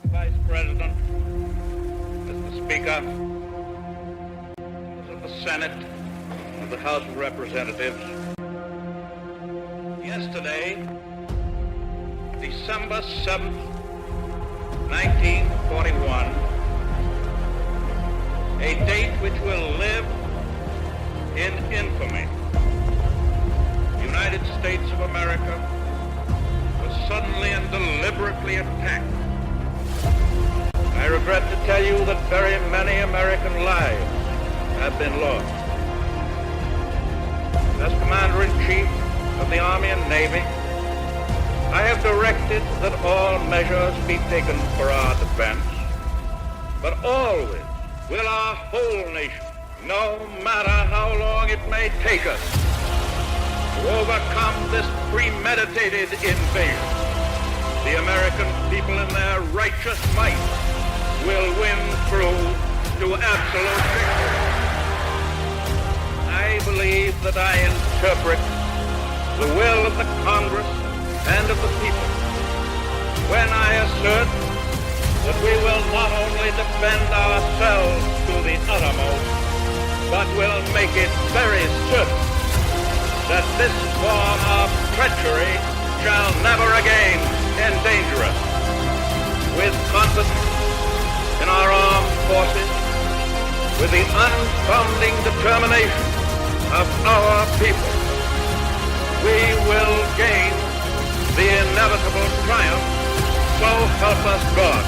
Vice President, Mr. Speaker, members of the Senate, of the House of Representatives. Yesterday, December 7th, 1941, a date which will live in infamy. The United States of America was suddenly and deliberately attacked. I regret to tell you that very many American lives have been lost. As Commander-in-Chief of the Army and Navy, I have directed that all measures be taken for our defense, but always will our whole nation, no matter how long it may take us, to overcome this premeditated invasion. The American people in their righteous might will win through to absolute victory. I believe that I interpret the will of the Congress and of the people when I assert that we will not only defend ourselves to the uttermost, but will make it very certain that this form of treachery shall never again endanger us. With confidence in our armed forces, with the unbounding determination of our people, we will gain the inevitable triumph. So help us God.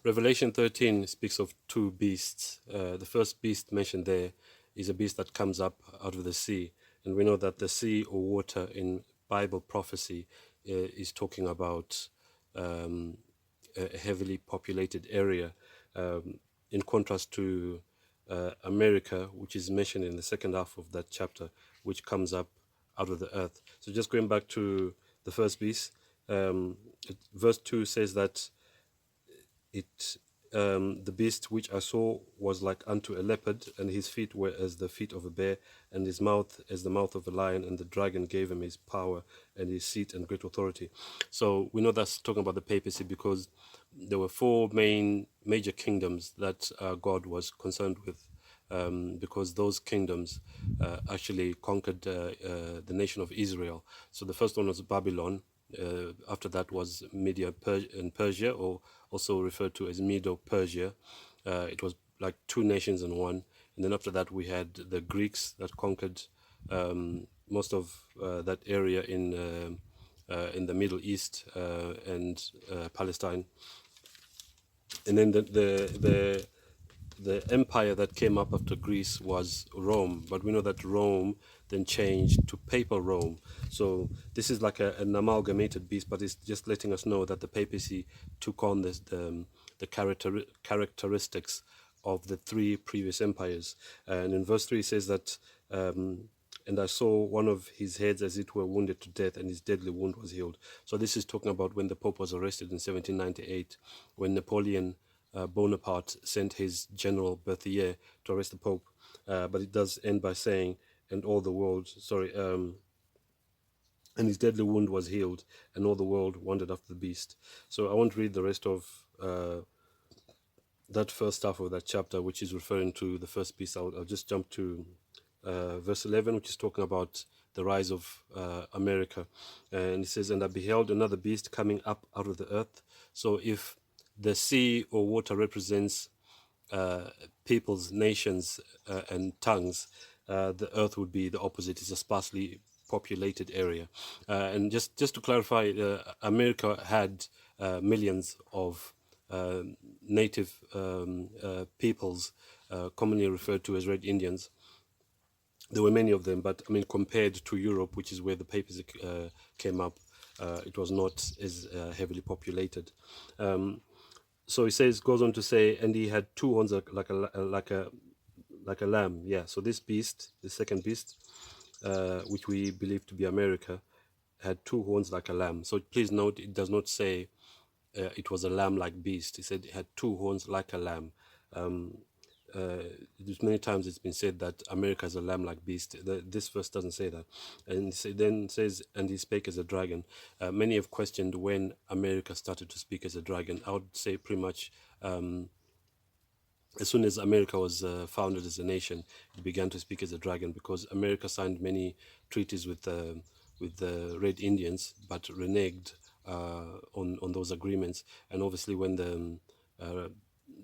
Revelation 13 speaks of two beasts. The first beast mentioned there is a beast that comes up out of the sea. And we know that the sea or water in Bible prophecy is talking about a heavily populated area, in contrast to America, which is mentioned in the second half of that chapter, which comes up out of the earth. So just going back to the first beast, verse 2 says that the beast which I saw was like unto a leopard, and his feet were as the feet of a bear, and his mouth as the mouth of a lion, and the dragon gave him his power and his seat and great authority. So we know that's talking about the papacy, because there were four major kingdoms that God was concerned with, because those kingdoms actually conquered the nation of Israel. So the first one was Babylon. After that was Media and Persia, or also referred to as Medo-Persia. It was like two nations in one. And then after that we had the Greeks that conquered most of that area in the Middle East and Palestine. And then the empire that came up after Greece was Rome, but we know that Rome then changed to Papal Rome. So this is like an amalgamated beast, but it's just letting us know that the papacy took on the characteristics of the three previous empires. And in verse 3 it says that, and I saw one of his heads as it were wounded to death, and his deadly wound was healed. So this is talking about when the Pope was arrested in 1798, when Napoleon Bonaparte sent his general Berthier to arrest the Pope. But it does end by saying, and all the world, and his deadly wound was healed, and all the world wondered after the beast. So I won't read the rest of that first half of that chapter, which is referring to the first beast. I'll just jump to verse 11, which is talking about the rise of America. And it says, and I beheld another beast coming up out of the earth. So if the sea or water represents peoples, nations, and tongues, the earth would be the opposite. It's a sparsely populated area. And just to clarify, America had millions of native peoples, commonly referred to as Red Indians. There were many of them, but I mean, compared to Europe, which is where the papacy came up, it was not as heavily populated. So he says, goes on to say, and he had two horns like a lamb. Yeah. So this beast, the second beast, which we believe to be America, had two horns like a lamb. So please note, it does not say it was a lamb-like beast. He said it had two horns like a lamb. Um, Many times it's been said that America is a lamb-like beast. This verse doesn't say that, and then says, "And he spake as a dragon." Many have questioned when America started to speak as a dragon. I would say pretty much as soon as America was founded as a nation, it began to speak as a dragon, because America signed many treaties with the Red Indians, but reneged on those agreements. And obviously, when uh,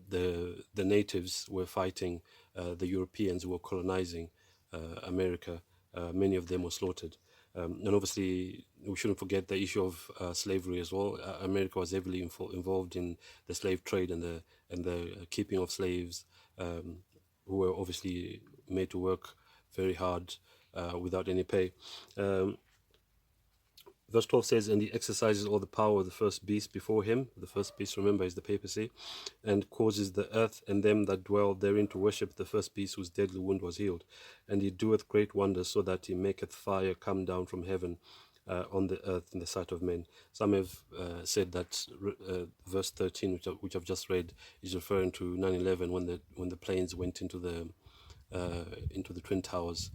the natives were fighting the Europeans who were colonizing America, many of them were slaughtered. And obviously, we shouldn't forget the issue of slavery as well. America was heavily involved in the slave trade and the keeping of slaves, who were obviously made to work very hard without any pay. Verse 12 says, "And he exercises all the power of the first beast before him." The first beast, remember, is the papacy. "And causes the earth and them that dwell therein to worship the first beast whose deadly wound was healed. And he doeth great wonders, so that he maketh fire come down from heaven on the earth in the sight of men." Some have said that verse 13, which I've just read, is referring to 9/11, when the planes went into the Twin Towers,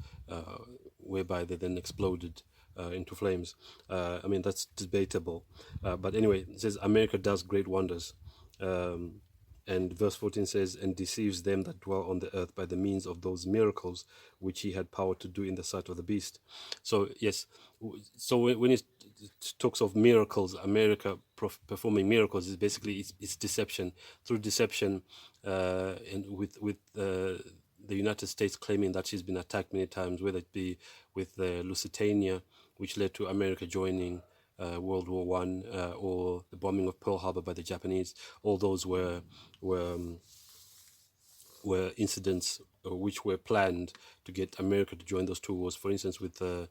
whereby they then exploded into flames. I mean, that's debatable. But anyway, it says, "America does great wonders." And verse 14 says, "And deceives them that dwell on the earth by the means of those miracles which he had power to do in the sight of the beast." So, yes, so when it talks of miracles, America performing miracles, is basically it's deception. Through deception, and with the United States claiming that she's been attacked many times, whether it be with Lusitania, which led to America joining World War One, or the bombing of Pearl Harbor by the Japanese. All those were incidents which were planned to get America to join those two wars. For instance, with the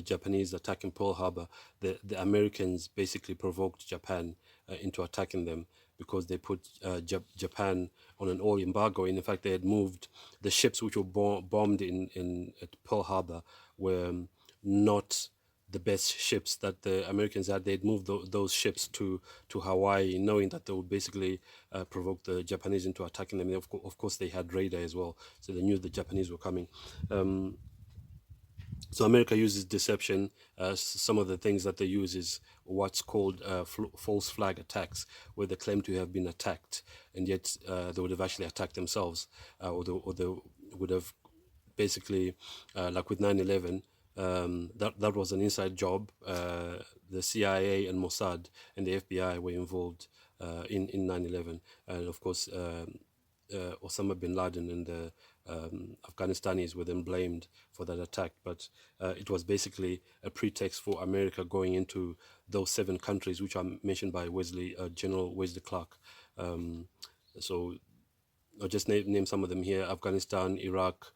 Japanese attacking Pearl Harbor, the Americans basically provoked Japan into attacking them, because they put Japan on an oil embargo. And in fact, they had moved the ships which were bombed at Pearl Harbor were not the best ships that the Americans had. They'd moved those ships to Hawaii, knowing that they would basically provoke the Japanese into attacking them. And of course, they had radar as well, so they knew the Japanese were coming. So America uses deception. Some of the things that they use is what's called false flag attacks, where they claim to have been attacked, and yet they would have actually attacked themselves, or they would have basically, like with 9/11, that was an inside job. The CIA and Mossad and the FBI were involved in 9/11, and of course Osama bin Laden and the Afghanistanis were then blamed for that attack. But it was basically a pretext for America going into those 7 countries which are mentioned by General Wesley Clark. So I'll just name some of them here: Afghanistan, Iraq,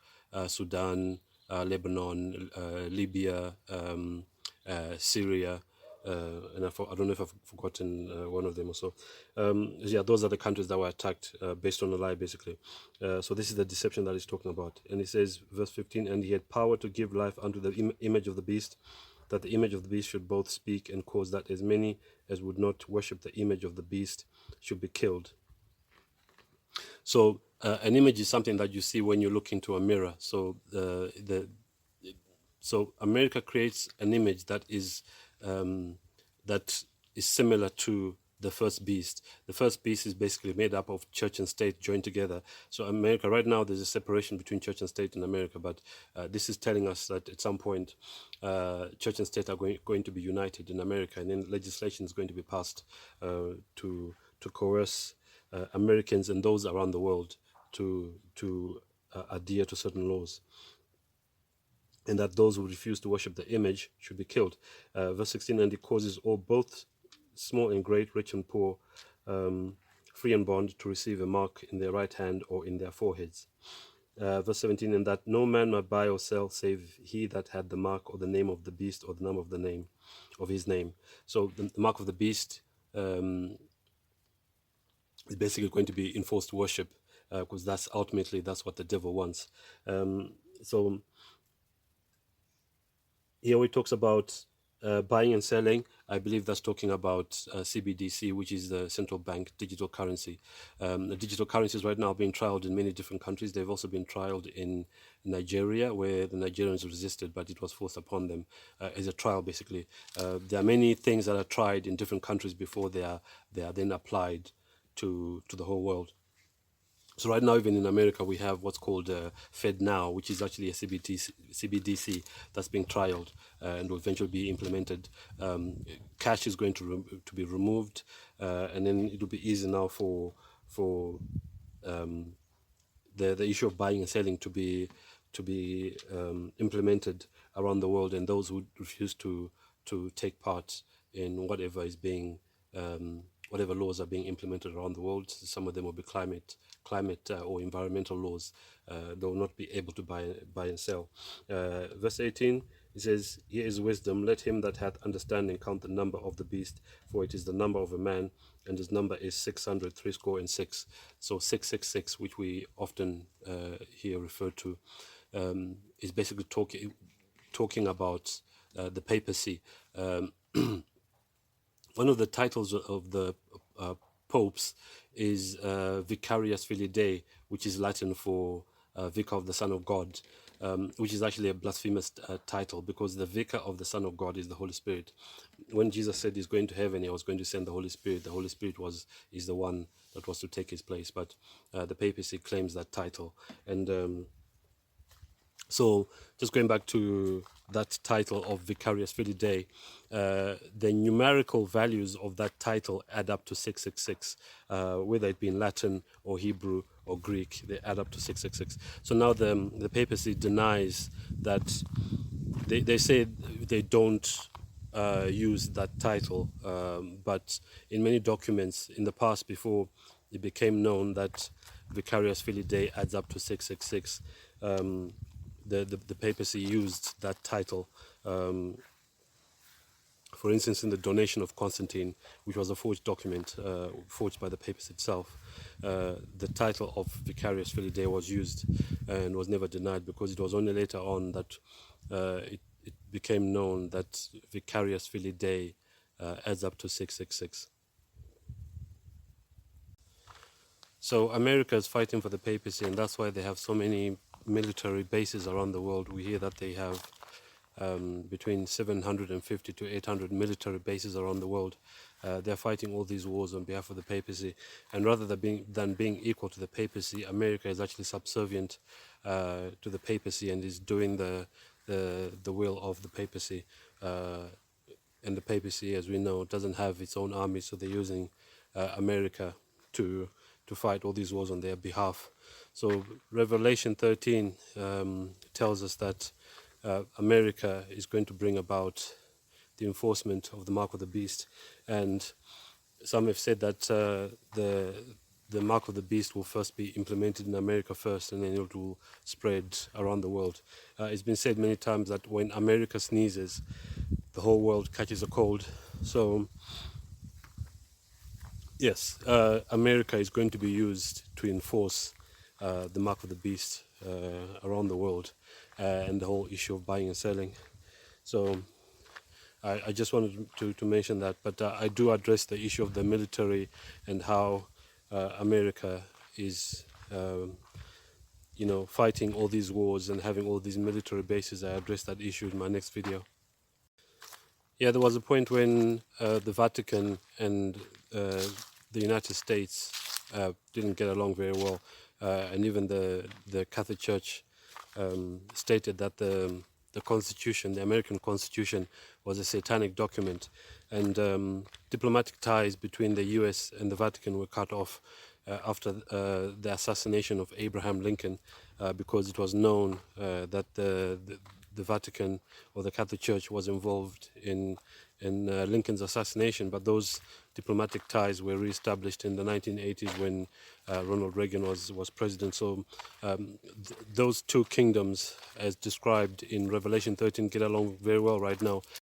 Sudan, Lebanon, Libya, Syria, and I don't know if I've forgotten one of them or so. Yeah, those are the countries that were attacked based on a lie, basically. So this is the deception that he's talking about. And he says, verse 15, "And he had power to give life unto the image of the beast, that the image of the beast should both speak, and cause that as many as would not worship the image of the beast should be killed." So an image is something that you see when you look into a mirror. So so America creates an image that is similar to the first beast. The first beast is basically made up of church and state joined together. So America, right now, there's a separation between church and state in America, but this is telling us that at some point, church and state are going to be united in America, and then legislation is going to be passed to coerce Americans and those around the world to adhere to certain laws, and that those who refuse to worship the image should be killed. Verse 16, "And he causes all, both small and great, rich and poor, free and bond, to receive a mark in their right hand or in their foreheads." Verse 17, "And that no man might buy or sell save he that had the mark or the name of the beast or the number of the name of his name." So the mark of the beast It's basically going to be enforced worship, because that's ultimately that's what the devil wants. So here he talks about buying and selling. I believe that's talking about CBDC, which is the central bank digital currency. The digital currencies right now are being trialed in many different countries. They've also been trialed in Nigeria, where the Nigerians resisted, but it was forced upon them as a trial, basically. There are many things that are tried in different countries before they are then applied to the whole world. So right now, even in America, we have what's called Fed Now, which is actually a CBDC that's being trialed and will eventually be implemented. Cash is going to be removed, and then it will be easy now for the issue of buying and selling to be implemented around the world, and those who refuse to take part in whatever is being whatever laws are being implemented around the world. Some of them will be climate or environmental laws. They will not be able to buy and sell. Verse 18, it says, "Here is wisdom. Let him that hath understanding count the number of the beast, for it is the number of a man, and his number is 600, threescore and six." So 666, which we often hear referred to, is basically talking about the papacy. One of the titles of the popes is Vicarius Filii Dei, which is Latin for Vicar of the Son of God, which is actually a blasphemous title, because the Vicar of the Son of God is the Holy Spirit. When Jesus said he's going to heaven, he was going to send the Holy Spirit. The Holy Spirit is the one that was to take his place, but the papacy claims that title. And so just going back to that title of Vicarius Filii Dei, the numerical values of that title add up to 666, whether it be in Latin or Hebrew or Greek, they add up to 666. So now the papacy denies that, they say they don't use that title, but in many documents in the past, before it became known that Vicarius Filii Dei adds up to 666, the papacy used that title. For instance, in the donation of Constantine, which was a forged document, forged by the papacy itself, the title of Vicarius Filii Dei was used and was never denied, because it was only later on that it became known that Vicarius Filii Dei adds up to 666. So America is fighting for the papacy, and that's why they have so many military bases around the world. We hear that they have between 750 to 800 military bases around the world. They're fighting all these wars on behalf of the papacy, and rather than being equal to the papacy, America is actually subservient to the papacy and is doing the will of the papacy. And the papacy, as we know, doesn't have its own army, so they're using America to fight all these wars on their behalf. So Revelation 13 tells us that America is going to bring about the enforcement of the mark of the beast, and some have said that the mark of the beast will first be implemented in America first, and then it will spread around the world. It's been said many times that when America sneezes, the whole world catches a cold. So yes, America is going to be used to enforce the mark of the beast around the world, and the whole issue of buying and selling. So I just wanted to mention that, but I do address the issue of the military and how America is, fighting all these wars and having all these military bases. I address that issue in my next video. Yeah, there was a point when the Vatican and the United States didn't get along very well, and even the Catholic Church stated that the Constitution, the American Constitution, was a satanic document, and diplomatic ties between the U.S. and the Vatican were cut off after the assassination of Abraham Lincoln, because it was known that the Vatican or the Catholic Church was involved in Lincoln's assassination. But those diplomatic ties were reestablished in the 1980s when Ronald Reagan was president. So those two kingdoms, as described in Revelation 13, get along very well right now.